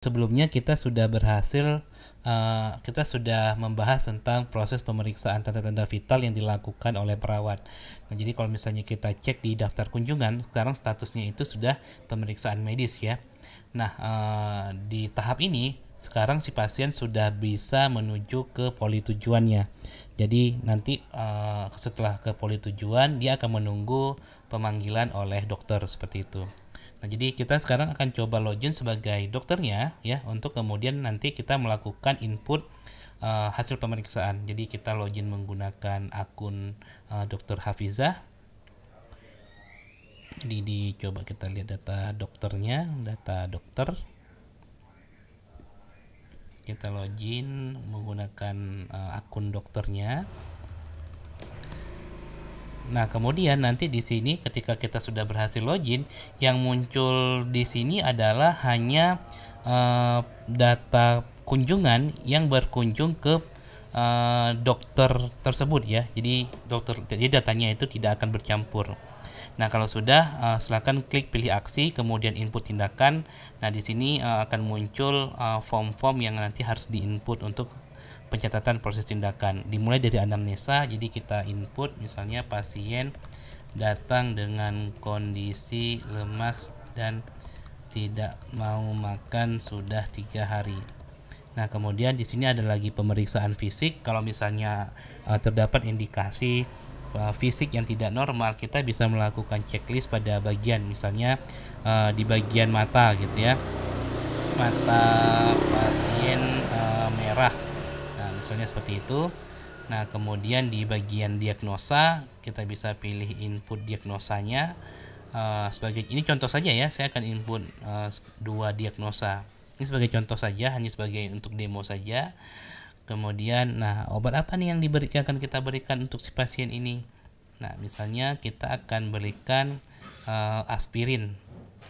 Sebelumnya kita sudah membahas tentang proses pemeriksaan tanda-tanda vital yang dilakukan oleh perawat. Nah, jadi kalau misalnya kita cek di daftar kunjungan, sekarang statusnya itu sudah pemeriksaan medis ya. Nah, di tahap ini sekarang si pasien sudah bisa menuju ke poli tujuannya. Jadi nanti setelah ke poli tujuan dia akan menunggu pemanggilan oleh dokter seperti itu. Nah, jadi kita sekarang akan coba login sebagai dokternya ya, untuk kemudian nanti kita melakukan input hasil pemeriksaan. Jadi kita login menggunakan akun Dr. Hafizah. Jadi dicoba kita lihat data dokternya, data dokter. Kita login menggunakan akun dokternya. Nah, kemudian nanti di sini ketika kita sudah berhasil login, yang muncul di sini adalah hanya data kunjungan yang berkunjung ke dokter tersebut ya. Jadi datanya itu tidak akan bercampur. Nah, kalau sudah silakan klik pilih aksi, kemudian input tindakan. Nah, di sini akan muncul form-form yang nanti harus diinput untuk pencatatan proses tindakan. Dimulai dari anamnesa, jadi kita input misalnya pasien datang dengan kondisi lemas dan tidak mau makan sudah 3 hari. Nah, kemudian di sini ada lagi pemeriksaan fisik. Kalau misalnya terdapat indikasi fisik yang tidak normal, kita bisa melakukan checklist pada bagian misalnya di bagian mata gitu ya. Mata pasien merah. Nah, misalnya seperti itu. Nah, kemudian di bagian diagnosa kita bisa pilih input diagnosanya. Sebagai ini contoh saja ya, saya akan input 2 diagnosa. Ini sebagai contoh saja, hanya sebagai untuk demo saja. Kemudian, nah, obat apa nih yang akan kita berikan untuk si pasien ini? Nah, misalnya kita akan berikan aspirin.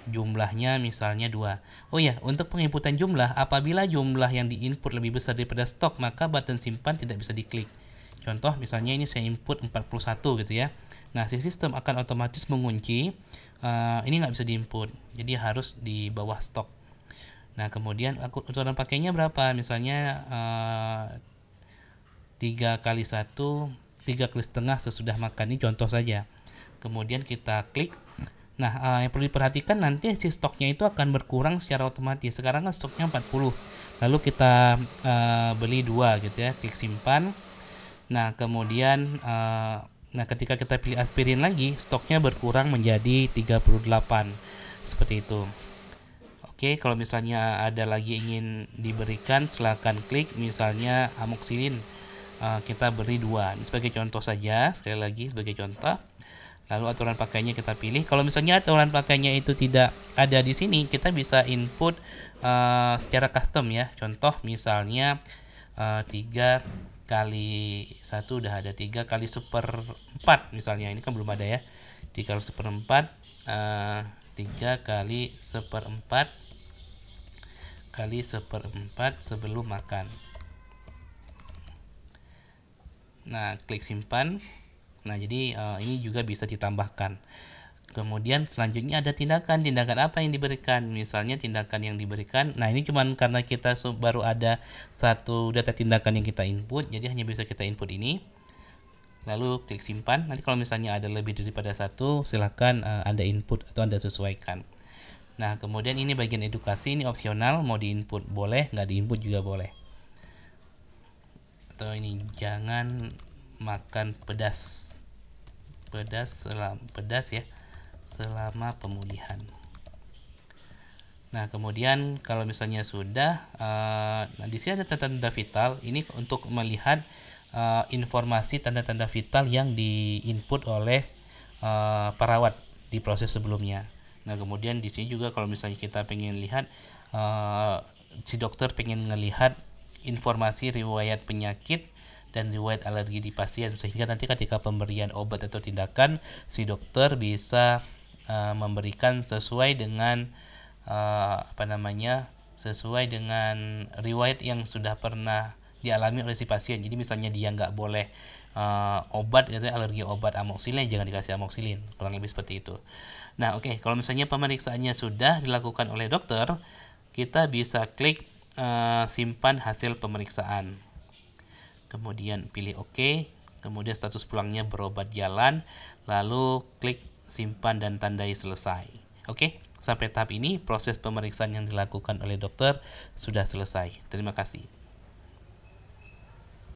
Jumlahnya misalnya 2. Oh ya, untuk penginputan jumlah, apabila jumlah yang diinput lebih besar daripada stok, maka button simpan tidak bisa diklik. Contoh misalnya ini saya input 41 gitu ya. Nah, si sistem akan otomatis mengunci ini nggak bisa diinput, jadi harus di bawah stok. Nah, kemudian ukuran pakainya berapa? Misalnya 3 kali 1, 3 kali setengah sesudah makan. Ini contoh saja. Kemudian kita klik. Nah, yang perlu diperhatikan nanti si stoknya itu akan berkurang secara otomatis. Sekarang kan stoknya 40. Lalu kita beli 2 gitu ya. Klik simpan. Nah, kemudian ketika kita pilih aspirin lagi, stoknya berkurang menjadi 38. Seperti itu. Oke, kalau misalnya ada lagi ingin diberikan, silakan klik misalnya amoxilin. Kita beri 2. Ini sebagai contoh saja, sekali lagi sebagai contoh. Lalu aturan pakainya kita pilih. Kalau misalnya aturan pakainya itu tidak ada di sini, kita bisa input secara custom ya. Contoh misalnya 3 kali 1 udah ada, 3 kali 1/4 misalnya. Ini kan belum ada ya. 3 kali 1/4 3 kali 1/4 kali 1/4 sebelum makan. Nah, klik simpan. Nah, jadi ini juga bisa ditambahkan. Kemudian selanjutnya ada tindakan apa yang diberikan. Misalnya tindakan yang diberikan, nah ini cuman karena kita baru ada satu data tindakan yang kita input, jadi hanya bisa kita input ini. Lalu klik simpan. Nanti kalau misalnya ada lebih daripada satu, silahkan Anda input atau Anda sesuaikan. Nah, kemudian ini bagian edukasi, ini opsional, mau diinput boleh, nggak diinput juga boleh. Atau ini jangan makan pedas ya selama pemulihan. Nah, kemudian kalau misalnya sudah di sini ada tanda-tanda vital. Ini untuk melihat informasi tanda-tanda vital yang diinput oleh perawat di proses sebelumnya. Nah, kemudian di sini juga kalau misalnya kita pengen lihat si dokter pengen ngelihat informasi riwayat penyakit dan riwayat alergi di pasien, sehingga nanti ketika pemberian obat atau tindakan si dokter bisa memberikan sesuai dengan sesuai dengan riwayat yang sudah pernah dialami oleh si pasien. Jadi misalnya dia nggak boleh obat gitu, alergi obat amoxilin, jangan dikasih amoxilin, kurang lebih seperti itu. Nah, oke, kalau misalnya pemeriksaannya sudah dilakukan oleh dokter, kita bisa klik simpan hasil pemeriksaan. Kemudian pilih OK, kemudian status pulangnya berobat jalan, lalu klik simpan dan tandai selesai. Oke, sampai tahap ini proses pemeriksaan yang dilakukan oleh dokter sudah selesai. Terima kasih.